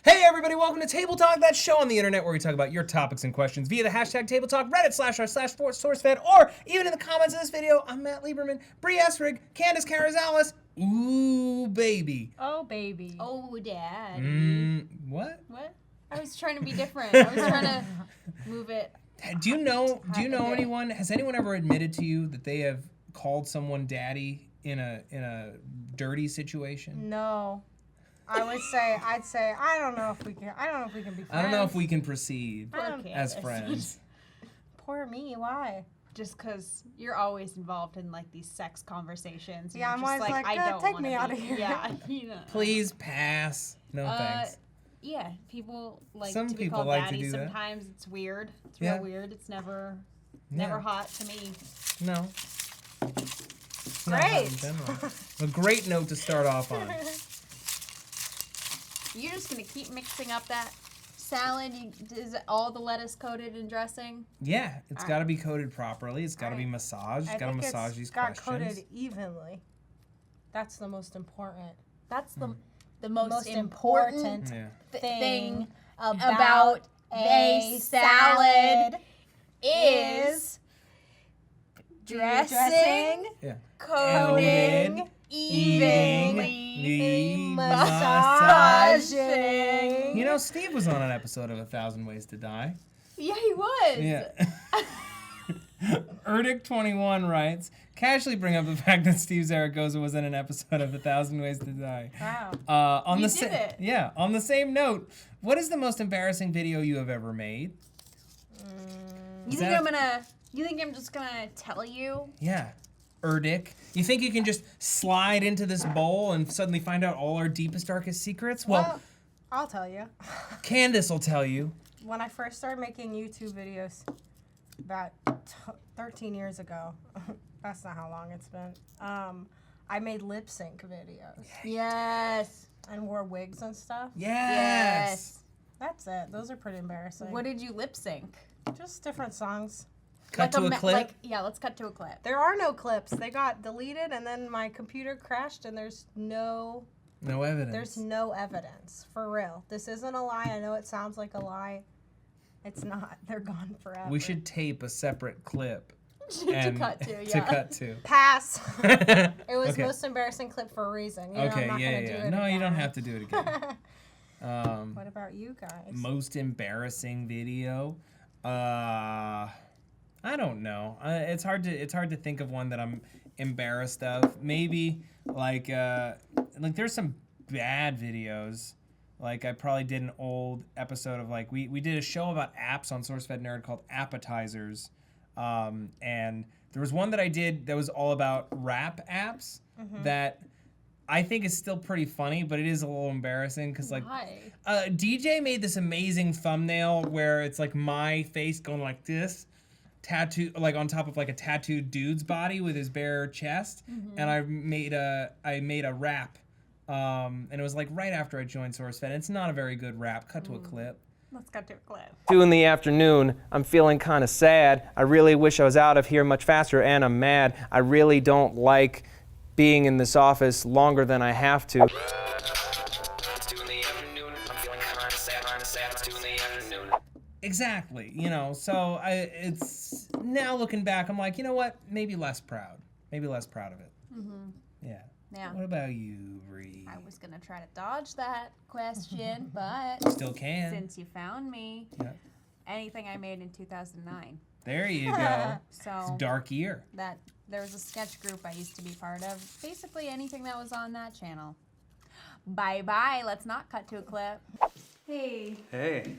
Hey everybody, welcome to Table Talk, that show on the internet where we talk about your topics and questions via the hashtag Table Talk, Reddit/r/SourceFed, or even in the comments of this video. I'm Matt Lieberman, Bree Esrig, Candace Carrizales. Ooh, baby. Oh, baby. Oh, Dad. What? What? I was trying to be different. I was trying to move it. Do you know anyone, has anyone ever admitted to you that they have called someone daddy in a dirty situation? No. I'd say, I don't know if we can be friends. I don't know if we can proceed Poor as Candace. friends. Poor me, why? Just because you're always involved in like these sex conversations. Yeah, you're I'm just always like, I "God, don't take wanna me out be." of here. Yeah, you know. Please pass. No thanks. Yeah, people like Some to be people called like to daddy do that. sometimes. It's weird. It's Yeah. real weird. It's never Yeah. hot to me. No. Great. In general. A great note to start off on. You're just gonna keep mixing up that salad. Is it all the lettuce coated in dressing? Yeah, it's got to be coated properly. It's got to be massaged. I Got to think massage it's these got questions. coated evenly. That's the most important. That's the Most important Yeah. thing about a salad is dressing, Yeah. coating, evenly, massaging. You know, Steve was on an episode of 1,000 Ways to Die. Yeah, he was. Yeah. Erdic21 writes, casually bring up the fact that Steve Zaragoza was in an episode of 1,000 Ways to Die. Wow. On You the did it. Yeah, on the same note, what is the most embarrassing video you have ever made? You think I'm just gonna tell you? Yeah. Erdic. You think you can just slide into this bowl and suddenly find out all our deepest, darkest secrets? Well, I'll tell you. Candace will tell you. When I first started making YouTube videos about 13 years ago, that's not how long it's been, I made lip sync videos Yes. and wore wigs and stuff. Yes. That's it. Those are pretty embarrassing. What did you lip sync? Just different songs. Cut to a clip. Let's cut to a clip. There are no clips. They got deleted and then my computer crashed and there's no evidence. For real. This isn't a lie. I know it sounds like a lie. It's not. They're gone forever. We should tape a separate clip. To cut to, yeah. To cut to. Pass. It was Okay. most embarrassing clip for a reason. You know, Okay, I'm not gonna do yeah. it No, you don't again. have to do it again. What about you guys? Most embarrassing video? I don't know. It's hard to think of one that I'm embarrassed of. Maybe like there's some bad videos. Like I probably did an old episode of like we did a show about apps on SourceFed Nerd called Appetizers. And there was one that I did that was all about rap apps that I think is still pretty funny, but it is a little embarrassing because like Why? DJ made this amazing thumbnail where it's like my face going like this, tattoo like on top of like a tattooed dude's body with his bare chest, and I made a rap, and it was like right after I joined SourceFed. It's not a very good rap. Cut to a clip. Let's cut to a clip. 2 in the afternoon, I'm feeling kind of sad. I really wish I was out of here much faster, and I'm mad. I really don't like being in this office longer than I have to. Exactly, you know. So it's now looking back, I'm like, you know what? Maybe less proud of it. Yeah. Yeah. What about you, Bree? I was gonna try to dodge that question, but Still can. since you found me, Yeah. anything I made in 2009. There you go. So Dark year. that there was a sketch group I used to be part of. Basically anything that was on that channel. Bye bye. Let's not cut to a clip. Hey, Hey.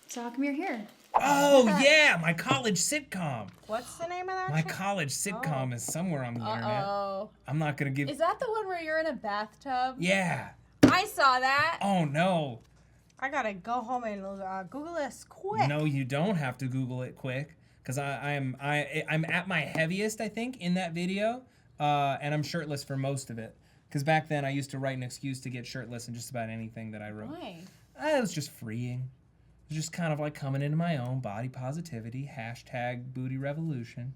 so how come you're here? Oh yeah, my college sitcom. What's the name of that? My shit? college sitcom is somewhere on the internet. Uh-oh. I'm not gonna give. Is that the one where you're in a bathtub? Yeah. I saw that. Oh no. I gotta go home and Google this quick. No, you don't have to Google it quick, because I'm at my heaviest, I think, in that video, and I'm shirtless for most of it. Because back then I used to write an excuse to get shirtless in just about anything that I wrote. Why? It was just freeing. It was just kind of like coming into my own body positivity. # booty revolution.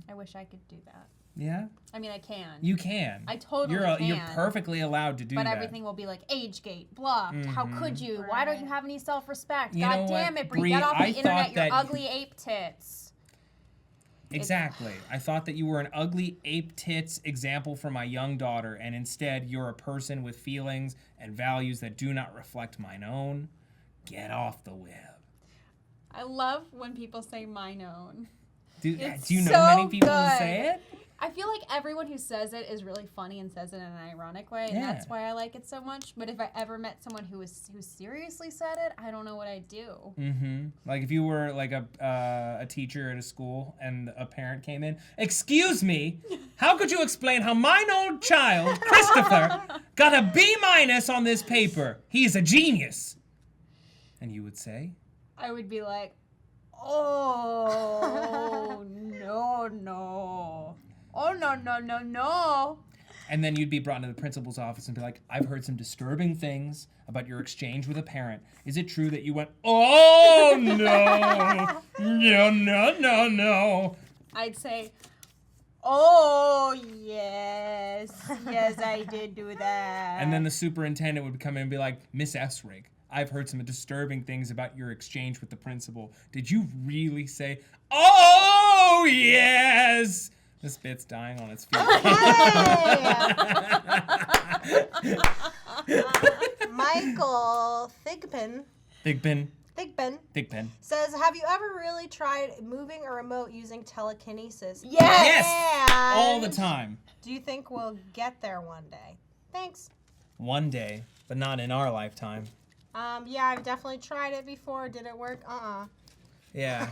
I wish I could do that. Yeah? I mean, I can. You can. I totally You're can. perfectly allowed to do But that. everything will be like, age gate, blocked. How could you? Why don't you have any self-respect? You know God damn what, it, Bree. Bree, Get off I the internet, thought your that- ugly ape tits. Exactly. I thought that you were an ugly ape tits example for my young daughter, and instead you're a person with feelings and values that do not reflect mine own. Get off the web. I love when people say mine own. Do It's you know so many people who good. say it? I feel like everyone who says it is really funny and says it in an ironic way, and Yeah. that's why I like it so much. But if I ever met someone who seriously said it, I don't know what I'd do. Mm-hmm. Like if you were like a teacher at a school and a parent came in, excuse me, how could you explain how mine own child, Christopher, got a B- on this paper? He's a genius. And you would say? I would be like, oh, no. Oh, no. And then you'd be brought into the principal's office and be like, I've heard some disturbing things about your exchange with a parent. Is it true that you went, oh, no. I'd say, oh, yes, I did do that. And then the superintendent would come in and be like, Miss Esrig, I've heard some disturbing things about your exchange with the principal. Did you really say, oh, yes? This bit's dying on its feet. Michael Thigpen Big pen. says, have you ever really tried moving a remote using telekinesis? Yes! And All the time. do you think we'll get there one day? Thanks. One day, but not in our lifetime. Yeah, I've definitely tried it before. Did it work? Yeah.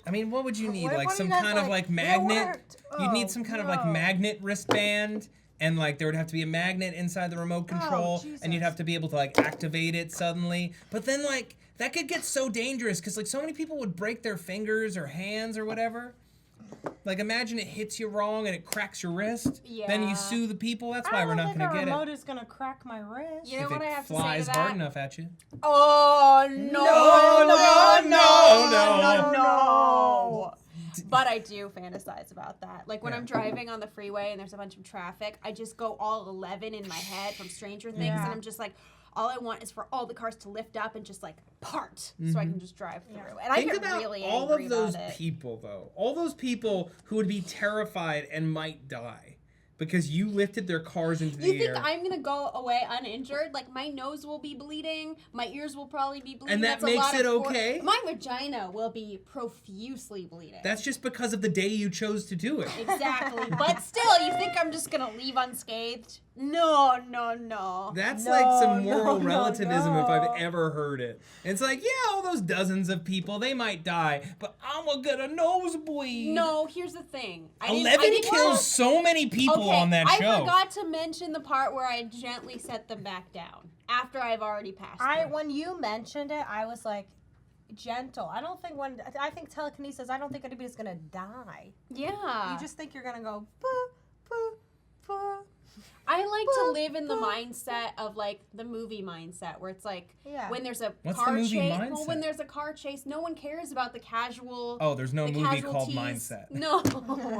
I mean, what would you need? What- Like what do some you guys kind of like? like It magnet? worked. You'd Oh, need some kind of like no. magnet wristband. And like there would have to be a magnet inside the remote control, and you'd Jesus. have to be able to like activate it suddenly. But then like that could get so dangerous because like so many people would break their fingers or hands or whatever. Like imagine it hits you wrong and it cracks your wrist. Then Yeah. you sue the people. That's why I we're don't not think gonna a get remote it. is gonna crack my wrist. You know If what it I have to say flies to that? hard enough at you. Oh, no. But I do fantasize about that. Like when Yeah. I'm driving on the freeway and there's a bunch of traffic, I just go all 11 in my head from Stranger Things, Yeah. and I'm just like, all I want is for all the cars to lift up and just like part, so I can just drive through. And I Think get about really all angry of those about it. people, though. All those people who would be terrified and might die because you lifted their cars into the You think air. I'm gonna go away uninjured? Like my nose will be bleeding, my ears will probably be bleeding. And that That's a makes lot it of okay? My vagina will be profusely bleeding. That's just because of the day you chose to do it. Exactly. But still, you think I'm just gonna leave unscathed? No. That's No, like some moral no, relativism if no. I've ever heard it. It's like, yeah, all those dozens of people, they might die, but I'm gonna get a nosebleed. No, here's the thing. I 11 didn't kills so many people Okay, on that I show. forgot to mention the part where I gently set them back down after I've already passed them. When you mentioned it, I was like, gentle. I think telekinesis, I don't think anybody's gonna die. Yeah. You just think you're gonna go, boo, boo, boo. I like to live in the mindset of like the movie mindset where it's like Yeah. when there's a What's the car movie chase. mindset? Well, when there's a car chase, no one cares about the casual. Oh, there's no the movie called casualties. Mindset. No,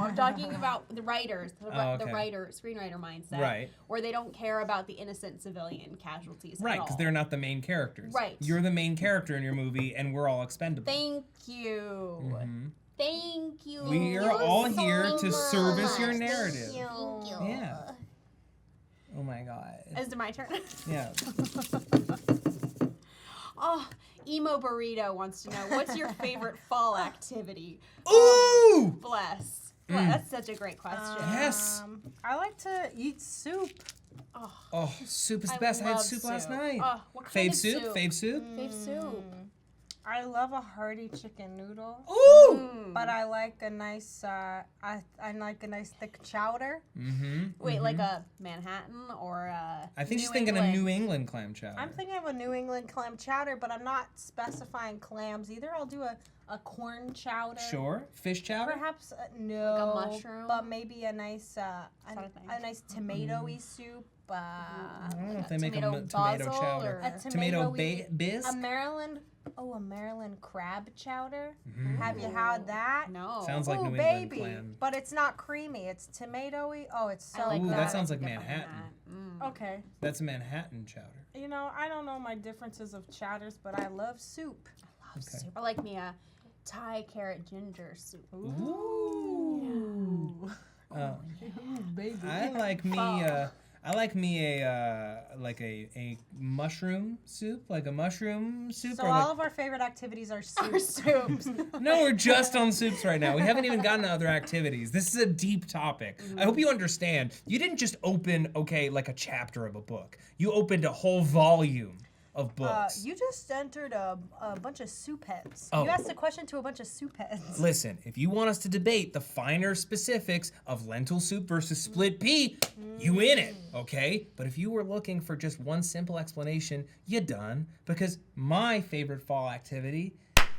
I'm talking about the writers, the okay. writer, screenwriter mindset, Right. Where they don't care about the innocent civilian casualties. Right, because because they're not the main characters. Right. You're the main character in your movie, and we're all expendable. Thank you. Mhm. Thank you. We are all here to service your narrative. Thank you. Yeah. Oh my god. Is it my turn? Yeah. Oh, Emo Burrito wants to know, what's your favorite fall activity? Ooh! Bless. That's such a great question. Yes. I like to eat soup. Oh, soup is the I best. I had love soup last soup. night. Oh, what kind Fave of soup? soup? Fave soup? Fave soup. I love a hearty chicken noodle, Ooh! but I like a nice, I like a nice thick chowder. Mm-hmm. Wait, like a Manhattan or a I think New she's thinking England? of New England clam chowder. I'm thinking of a New England clam chowder, but I'm not specifying clams either. I'll do a corn chowder. Sure. Fish chowder? Perhaps no, Like a mushroom? but maybe a nice Sort of thing. a nice tomatoey soup. I don't know if they make a tomato tomato basil chowder. or- A Tomato tomato-y- bisque? A Maryland crab chowder. Have you had that? No. Sounds like Ooh, New England baby. clam. But it's not creamy. It's tomatoey. Oh, it's so I like Ooh, good. that sounds like Different than Manhattan. that. Okay. That's a Manhattan chowder. You know, I don't know my differences of chowders, but I love soup. Love Okay. soup. I like me a Thai carrot ginger soup. Ooh. Baby. I like me. I like me a mushroom soup, like a mushroom soup. So or all like, of our favorite activities are Our soup. soups. no, we're just on soups right now. We haven't even gotten to other activities. This is a deep topic. I hope you understand. You didn't just open, like a chapter of a book. You opened a whole volume of books. You just entered a bunch of soup heads. Oh. You asked a question to a bunch of soup heads. Listen, if you want us to debate the finer specifics of lentil soup versus split pea, you in it, okay? But if you were looking for just one simple explanation, you done. Because my favorite fall activity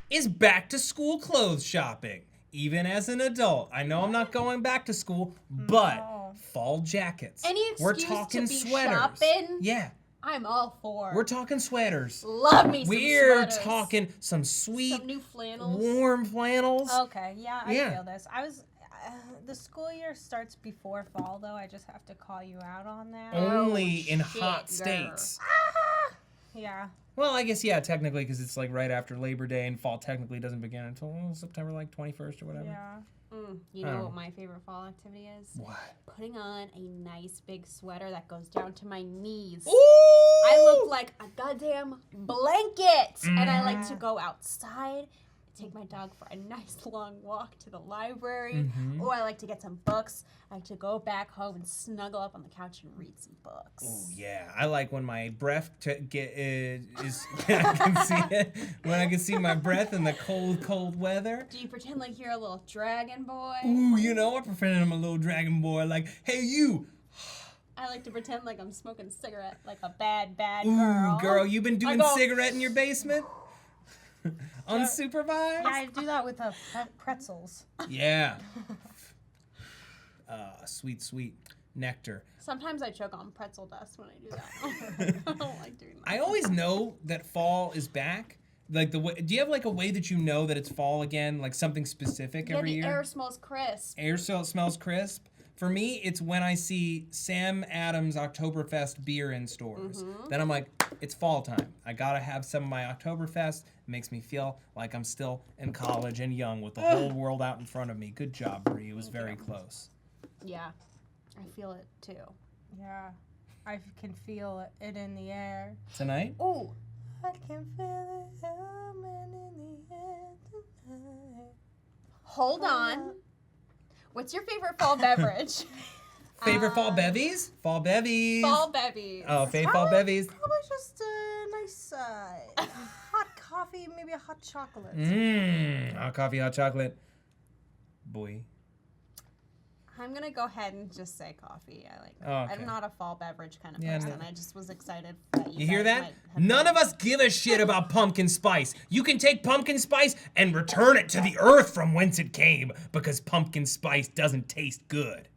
is back to school clothes shopping. Even as an adult. I know I'm not going back to school, but fall jackets. Any We're excuse to talking be sweaters. shopping? Yeah, I'm all for. we're talking sweaters. Love me some We're sweaters. talking some sweet, Some new flannels. warm flannels. Okay, yeah, I Yeah. feel this. The school year starts before fall, though. I just have to call you out on that. Only in shit, hot girl. states. Yeah. Well, I guess, yeah, technically, because it's like right after Labor Day, and fall technically doesn't begin until September, like 21st or whatever. Yeah. You I know don't what my favorite fall activity is? What? Putting on a nice big sweater that goes down to my knees. Ooh! I look like a goddamn blanket, and I like to go outside, take my dog for a nice long walk to the library, or I like to get some books. I like to go back home and snuggle up on the couch and read some books. Oh yeah, I like when my breath is. I can see it when I can see my breath in the cold weather. Do you pretend like you're a little dragon boy? Ooh, you know, I pretend I'm a little dragon boy. Like, hey you. I like to pretend like I'm smoking a cigarette, like a bad Ooh, girl, you been doing go- cigarette in your basement? Unsupervised? Yeah, I do that with pretzels. Yeah. Sweet nectar. Sometimes I choke on pretzel dust when I do that. I don't like doing that. I always know that fall is back. Like the way, do you have like a way that you know that it's fall again? Like something specific Yeah, every the year? air smells crisp. Air smells crisp. For me, it's when I see Sam Adams Oktoberfest beer in stores. Then I'm like, it's fall time. I gotta have some of my Oktoberfest. It makes me feel like I'm still in college and young with the whole world out in front of me. Good job, Bree. It was very close. Yeah, I feel it too. Yeah. I can feel it in the air. Tonight? Ooh, I can feel it coming in the air tonight. hold on. What's your favorite fall beverage? Favorite fall bevies? Fall bevies. Fall bevies. Oh, fall bevies. Probably just a nice hot coffee, maybe a hot chocolate. Hot coffee, hot chocolate. Boy. I'm gonna go ahead and just say coffee. I like. Oh, okay. I'm not a fall beverage kind of Yeah, person. no. I just was excited that You hear guys that? might have None of us give a shit about pumpkin spice. You can take pumpkin spice and return it to the earth from whence it came because pumpkin spice doesn't taste good.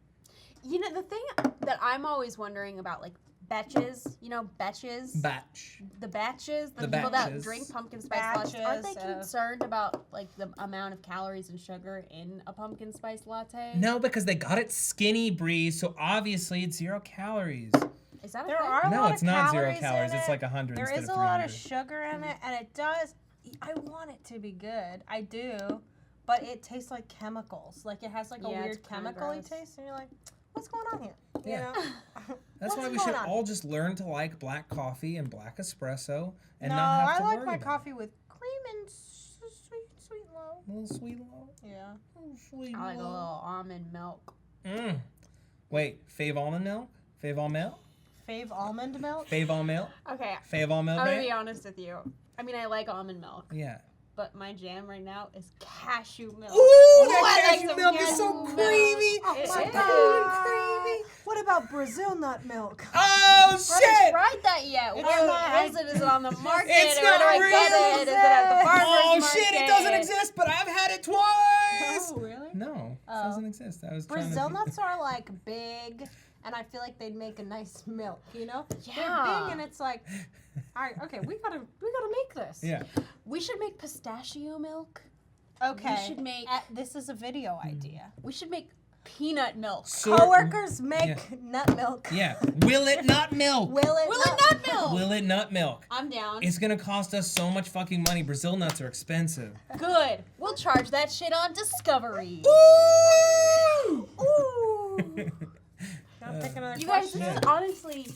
You know, the thing that I'm always wondering about, like batches. You know, batches. Batch. The batches, the The people that batches. drink pumpkin spice lattes, aren't they Batches of- concerned about like the amount of calories and sugar in a pumpkin spice latte? No, because they got it skinny, Bree, so obviously it's 0 calories. Is that a There thing? are a No, lot it's of not 0 calories calories. in It's it. like 100 There instead is of a lot 300. of sugar in it, and it does. I want it to be good. I do, but it tastes like chemicals. Like it has like a Yeah, it's weird kinda chemical-y gross. taste, and you're like, what's going on here? Yeah. You know? That's why What's we going should on? all just learn to like black coffee and black espresso and No, not have I to like worry my about coffee with cream and sweet low. it. A little sweet low. Yeah. Little sweet I like a low. little almond milk. Wait, fave almond milk? Fave all milk? Fave almond milk. Fave all milk? Okay, Fave all milk? I'm gonna babe? be honest with you. I mean, I like almond milk, Yeah. but my jam right now is cashew milk. Ooh, I that like cashew some milk is so cashew milk. creamy. It so is. cool and creamy. What about Brazil nut milk? Oh, I haven't shit. tried that yet. It's Where not- is it? Is it on the market? It's Or where do not I get real. it? Is it at the farmer's Oh, market? shit, it doesn't exist, but I've had it twice. Oh, really? No, it Oh. doesn't exist. I was Brazil trying to... nuts are like big and I feel like they'd make a nice milk. You know? Yeah. They're big, and it's like, all right, okay, we gotta make this. Yeah. We should make pistachio milk. Okay. We should make. This is a video idea. We should make peanut milk. Coworkers make nut milk. Yeah. Will it not milk? Will it not milk? Will it not milk? I'm down. It's gonna cost us so much fucking money. Brazil nuts are expensive. Good. We'll charge that shit on Discovery. Ooh! Ooh. Gotta pick another You guys, question. this is honestly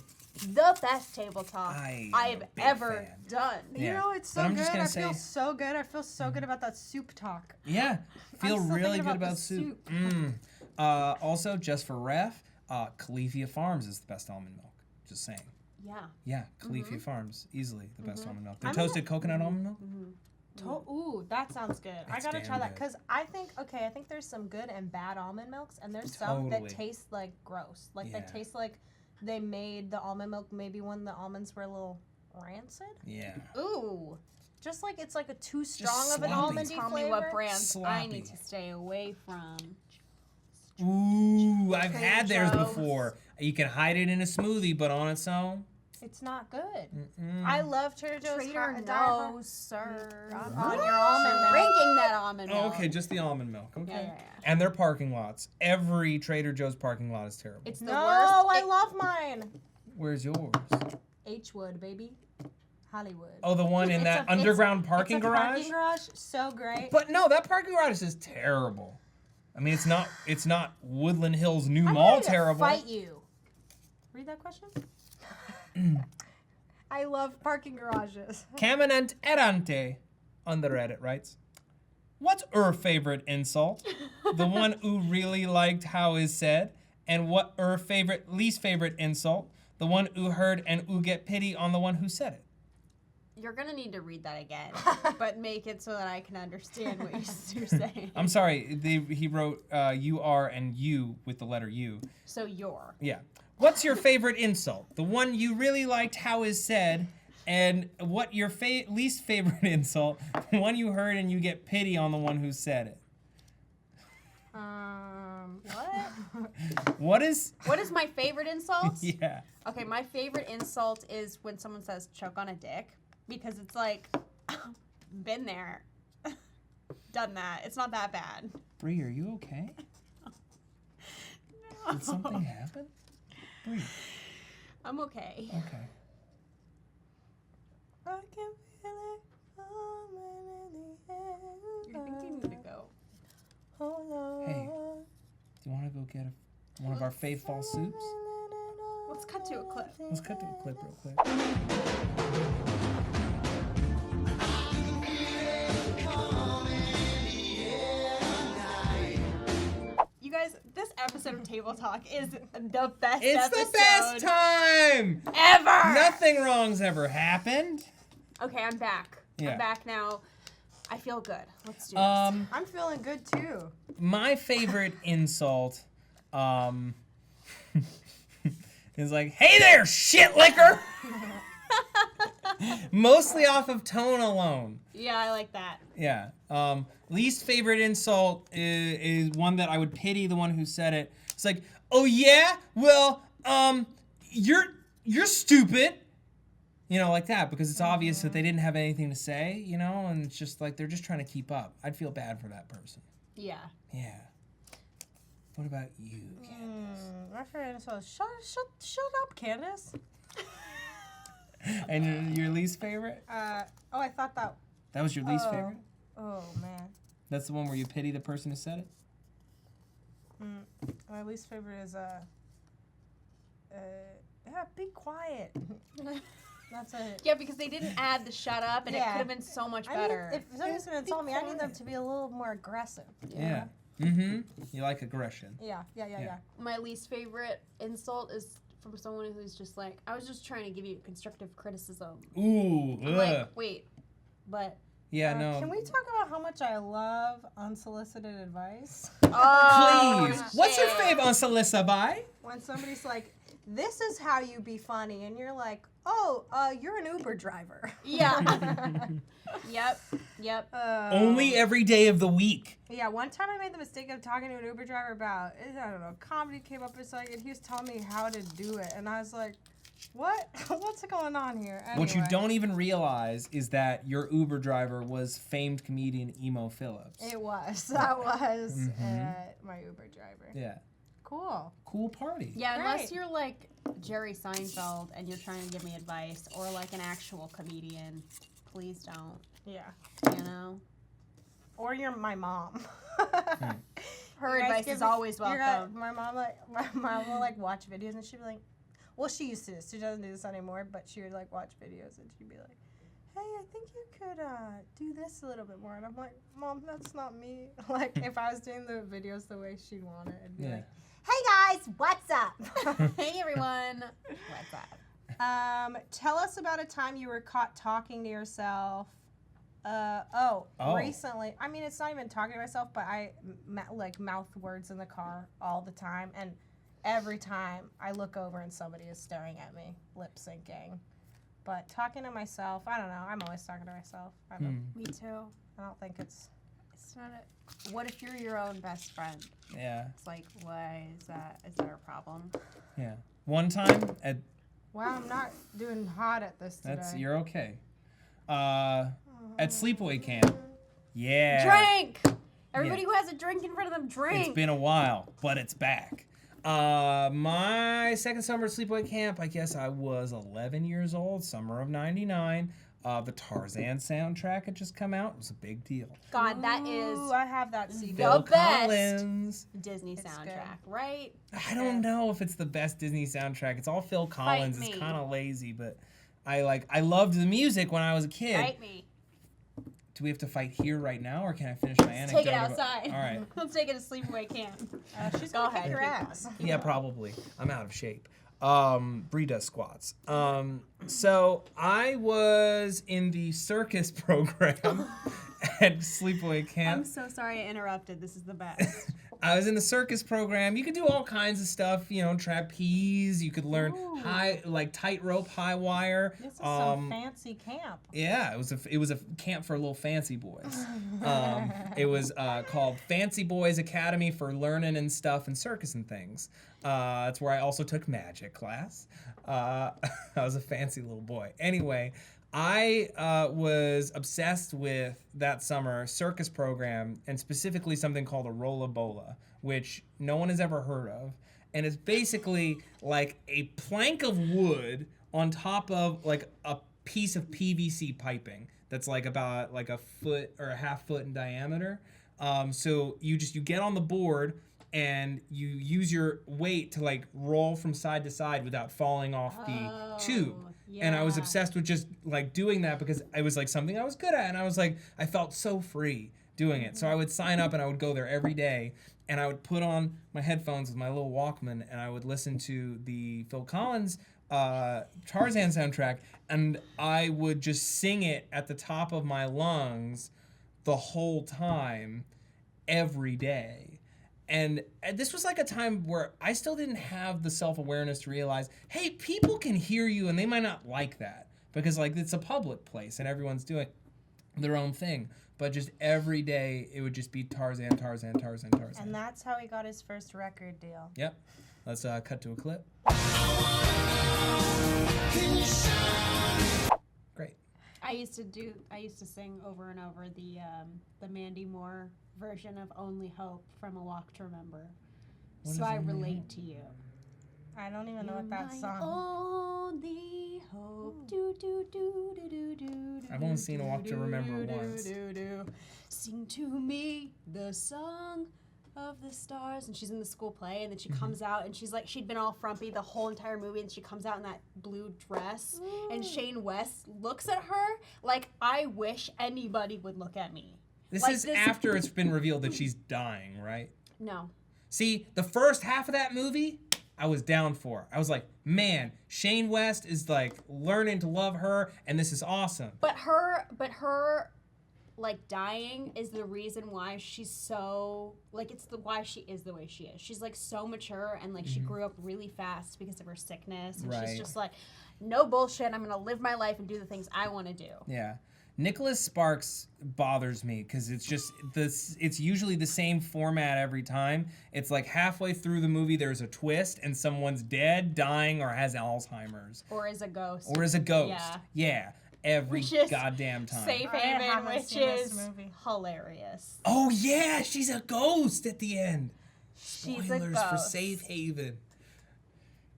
the best table talk I am I a have big ever fan. done. You Yeah. know, it's But so I'm good. just gonna I feel say- so good. I feel so good about that soup talk. Yeah. Feel still really thinking good about the about soup. soup. Also, just for ref, Califia Farms is the best almond milk. Just saying. Yeah. Yeah, Califia Farms, easily the best almond milk. Their I'm toasted coconut almond milk. Ooh, that sounds good. I It's gotta damn try that good. because I think there's some good and bad almond milks, and there's some Totally. that taste like gross. Like Yeah. they taste like they made the almond milk maybe when the almonds were a little rancid. Yeah. Ooh. Just like it's like a too strong of an sloppy. almondy Tell flavor. me what brands I need Sloppy. to stay away from. Ooh, I've Trader had theirs Joe's. before. You can hide it in a smoothie, but on its own, It's not good. mm-mm. I love Trader Joe's. Trader hot- knows, sir. on your almond milk. Drinking that almond Oh, milk. okay, just the almond milk. Okay. Yeah. And their parking lots. Every Trader Joe's parking lot is terrible. It's the No, worst. I love mine. Where's yours? H-Wood, baby. Hollywood. Oh, the one in It's that a- underground it's parking a garage? Parking garage, so great. But no, that parking garage is terrible. I mean, it's not Woodland Hills New I'm Mall ready to terrible. fight you. Read that question. I love parking garages. Caminant errante on the Reddit writes, what's your favorite insult? The one who really liked how is said. And what your least favorite insult? The one who heard and who get pity on the one who said it. You're gonna need to read that again, but make it so that I can understand what you're saying. I'm sorry, he wrote you are and you with the letter U. So you're. Yeah. What's your favorite insult? The one you really liked how is said, and what your least favorite insult? The one you heard and you get pity on the one who said it. What? What is? What is my favorite insult? Yeah. Okay, my favorite insult is when someone says choke on a dick, because it's like, been there, done that. It's not that bad. Bree, are you okay? Did something happen? Bree. I'm okay. Okay. I can feel it coming in the air. You're thinking to go. Hold on. Hey, do you want to go get one of our fave fall soups? Let's cut to a clip. Let's cut to a clip real quick. You guys, this episode of Table Talk is the best It's episode the best time! ever! Nothing wrong's ever happened. Okay, I'm back. Yeah. I'm back now. I feel good. Let's do this. I'm feeling good too. My favorite insult, is like, "Hey there, shit licker." Mostly off of tone alone. Yeah, I like that. Yeah. Least favorite insult is one that I would pity the one who said it. It's like, "Oh yeah, well, you're stupid." You know, like that, because it's obvious that they didn't have anything to say, you know, and it's just like they're just trying to keep up. I'd feel bad for that person. Yeah. Yeah. What about you, Candace? My favorite insult is shut up, Candace. And your least favorite? I thought that. That was your least Oh. favorite? Oh man. That's the one where you pity the person who said it? My least favorite is be quiet. That's it. Yeah, because they didn't add the shut up, and it Yeah. could have been so much I better. need, if somebody's gonna insult me, I need them to be a little more aggressive. Yeah. Mm-hmm. You like aggression. Yeah. My least favorite insult is from someone who's just like, I was just trying to give you constructive criticism. Ooh. I'm like, wait, but... Yeah, no. Can we talk about how much I love unsolicited advice? Oh, Please. What's your fave unsolicited by? When somebody's like, this is how you be funny. And you're like, oh, you're an Uber driver. Yeah. Yep. Only every day of the week. Yeah, one time I made the mistake of talking to an Uber driver about, I don't know, comedy came up and like, and he was telling me how to do it. And I was like, what? What's going on here? Anyway. What you don't even realize is that your Uber driver was famed comedian Emo Phillips. It was. That was my Uber driver. Yeah. Cool Party. Yeah, Great. unless you're like Jerry Seinfeld and you're trying to give me advice, or like an actual comedian, please don't. Yeah. You know? Or you're my mom. Her You guys advice give is me- always you're welcome. my mom will like watch videos and she'd be like, well, she used to do this. She doesn't do this anymore, but she would like watch videos and she'd be like, hey, I think you could do this a little bit more. And I'm like, Mom, that's not me. Like, if I was doing the videos the way she'd want it, it'd be like, hey guys, what's up? Hey everyone, what's up? Tell us about a time you were caught talking to yourself. Recently. I mean, it's not even talking to myself, but I like mouth words in the car all the time, and every time I look over and somebody is staring at me, lip syncing. But talking to myself, I don't know. I'm always talking to myself. I don't Me too. think it's. It's not a, what if you're your own best friend? Yeah. It's like, why is that? Is there a problem? Yeah. One time at Wow, I'm not doing hot at this today. you're okay. At sleepaway camp. Yeah. Drink! Everybody who has a drink in front of them, drink! It's been a while, but it's back. My second summer at sleepaway camp, I guess I was 11 years old, summer of '99. The Tarzan soundtrack had just come out. It was a big deal. God, that is Ooh, I have that CD. The best. Collins. Disney It's soundtrack, right? I don't know if it's the best Disney soundtrack. It's all Phil Collins. me. It's kind of lazy, but I loved the music when I was a kid. Fight me. Do we have to fight here right now, or can I finish my anecdote? Take it outside. All right. Let's take it to sleepaway camp. She's Go gonna ahead. kick your Keep ass. Yeah, probably. I'm out of shape. Bree does squats. So I was in the circus program at sleepaway camp. I'm so sorry I interrupted. This is the best. I was in the circus program. You could do all kinds of stuff, trapeze. You could learn tightrope, high wire. This is some fancy camp. Yeah, it was a camp for little fancy boys. It was called Fancy Boys Academy for learning and stuff and circus and things. That's where I also took magic class. I was a fancy little boy. Anyway, I was obsessed with that summer circus program, and specifically something called a rollabola, which no one has ever heard of. And it's basically like a plank of wood on top of like a piece of PVC piping that's like about like a foot or a half foot in diameter. So you get on the board and you use your weight to like roll from side to side without falling off the tube. And I was yeah. obsessed with just like doing that because it was like something I was good at, and I was like, I felt so free doing it. So I would sign up and I would go there every day, and I would put on my headphones with my little Walkman, and I would listen to the Phil Collins Tarzan soundtrack, and I would just sing it at the top of my lungs the whole time, every day. And this was like a time where I still didn't have the self-awareness to realize, hey, people can hear you and they might not like that because like it's a public place and everyone's doing their own thing. But just every day it would just be Tarzan, Tarzan, Tarzan, Tarzan. And that's how he got his first record deal. Yep. Let's cut to a clip. Great. I used to sing over and over the Mandy Moore version of Only Hope from A Walk to Remember. What is So I Only relate Hope? to you. I don't even know what that My song. only hope. Do, do, do, do, do, do, I've only seen A Walk to Remember do, once. do, do. Sing to me the song of the stars. And she's in the school play, and then she comes out, and she's like, she'd been all frumpy the whole entire movie, and she comes out in that blue dress, and Shane West looks at her like, I wish anybody would look at me. This Like is this- after it's been revealed that she's dying, right? No. See, the first half of that movie, I was down for. I was like, man, Shane West is like learning to love her, and this is awesome. But her like dying is the reason why she's so like it's the why she is the way she is. She's like so mature and like she grew up really fast because of her sickness, and she's just like, no bullshit. I'm gonna live my life and do the things I want to do. Yeah. Nicholas Sparks bothers me because it's just this. It's usually the same format every time. It's like halfway through the movie, there's a twist, and someone's dead, dying, or has Alzheimer's. Or is a ghost. Yeah. Every goddamn time. Safe Haven, which is hilarious. Oh yeah, she's a ghost at the end. She's Spoilers a ghost. for Safe Haven.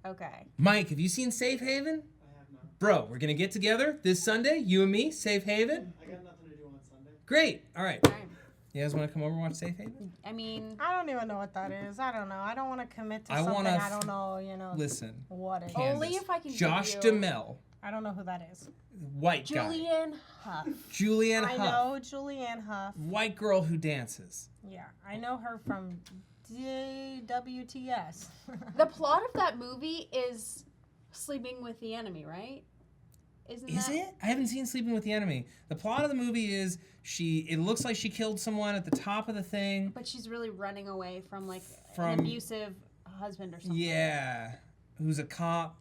Okay. Mike, have you seen Safe Haven? I have not. Bro, we're gonna get together this Sunday, you and me, Safe Haven. I got nothing to do on Sunday. Great. All right. All right. You guys want to come over and watch Safe Haven? I mean, I don't even know what that is. I don't know. I don't want to commit to I something wanna I don't know, you know. Listen. What it is. Only if I can give Josh you- Duhamel, I don't know who that is. white guy. Julianne Hough. Julianne I Hough. know Julianne Hough. White girl who dances. Yeah, I know her from WTS. The plot of that movie is sleeping with the enemy, right? Isn't Is that? it? I haven't seen Sleeping with the Enemy. The plot of the movie is it looks like she killed someone at the top of the thing. But she's really running away from like From- an abusive husband or something. Yeah. Who's a cop.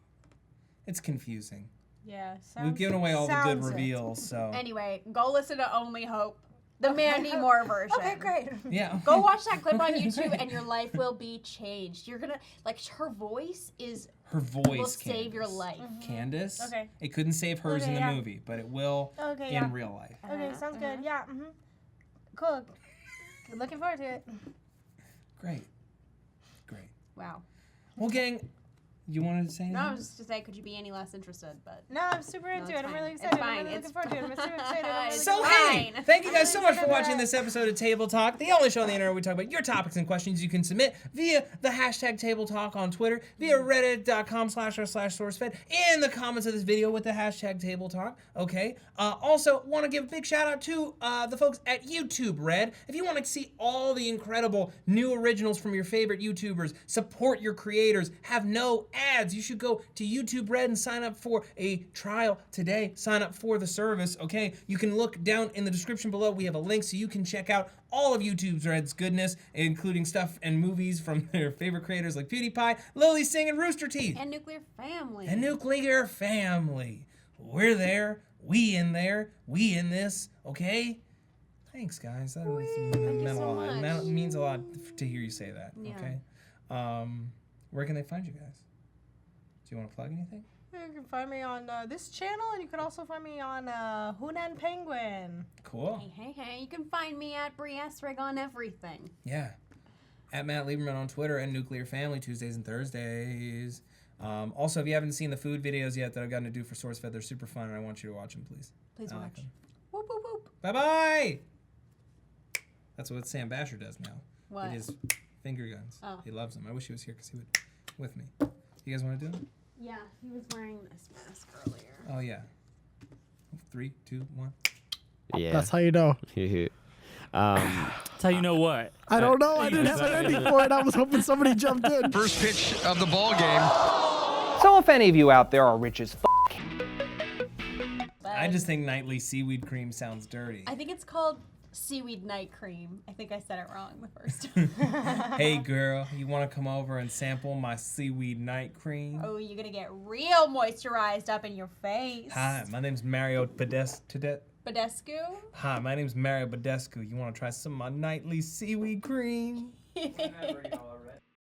It's confusing. Yeah, We've given away all the good sounds it. reveals, so. Anyway, go listen to Only Hope, the Mandy Moore version. Okay, great. Yeah. Go watch that clip on YouTube and your life will be changed. You're gonna like her voice is Her voice will save your Candace. life. Candace. Okay. It couldn't save hers Okay, in the yeah. movie, but it will Okay, in yeah. real life. Okay, sounds good. Yeah, Cool. Looking forward to it. Great. Wow. Well, gang, you wanted to say anything? No, I was just to say, could you be any less interested? But No, I'm super into it's it. I'm fine. really It's excited. fine. I'm really It's looking forward to it. I'm super excited. I'm really So looking hey, Fine. thank you guys so much for Really watching good. this episode of Table Talk, the only show on the internet where we talk about your topics and questions you can submit via the hashtag Table Talk on Twitter, via reddit.com/r/SourceFed, in the comments of this video with the hashtag Table Talk. Okay. Also, want to give a big shout out to the folks at YouTube Red. If you want to see all the incredible new originals from your favorite YouTubers, support your creators, have no ads, you should go to YouTube Red and sign up for a trial today. Sign up for the service, okay? You can look down in the description below. We have a link so you can check out all of YouTube's Red's goodness, including stuff and movies from their favorite creators like PewDiePie, Lily Singh, and Rooster Teeth. and Nuclear Family. And Nuclear Family. We're there. We in there. We in this, okay? Thanks, guys. That was you meant so a lot. much. It means a lot to hear you say that, Yeah. okay? Where can they find you guys? Do you want to plug anything? You can find me on this channel, and you can also find me on Hunan Penguin. Cool. Hey, you can find me at Bree Esrig on everything. Yeah. At Matt Lieberman on Twitter, and Nuclear Family Tuesdays and Thursdays. Also, if you haven't seen the food videos yet that I've gotten to do for SourceFed, they're super fun, and I want you to watch them, please. Please I like watch. them. Whoop, whoop, whoop. Bye-bye! That's what Sam Basher does now. What? With his finger guns. Oh. He loves them. I wish he was here because he would with me. You guys want to do them? Yeah, he was wearing this mask earlier. Oh, yeah. 3, 2, 1. Yeah. That's how you know. That's how you know what? I don't know. I didn't have an ending for it. I was hoping somebody jumped in. First pitch of the ball game. So if any of you out there are rich as I just think nightly seaweed cream sounds dirty. I think it's called seaweed night cream. I think I said it wrong the first time. Hey, girl, you want to come over and sample my seaweed night cream? Oh, you're gonna get real moisturized up in your face. Hi, my name's Mario Badescu. Hi, my name's Mario Badescu. You want to try some of my nightly seaweed cream? Badescu.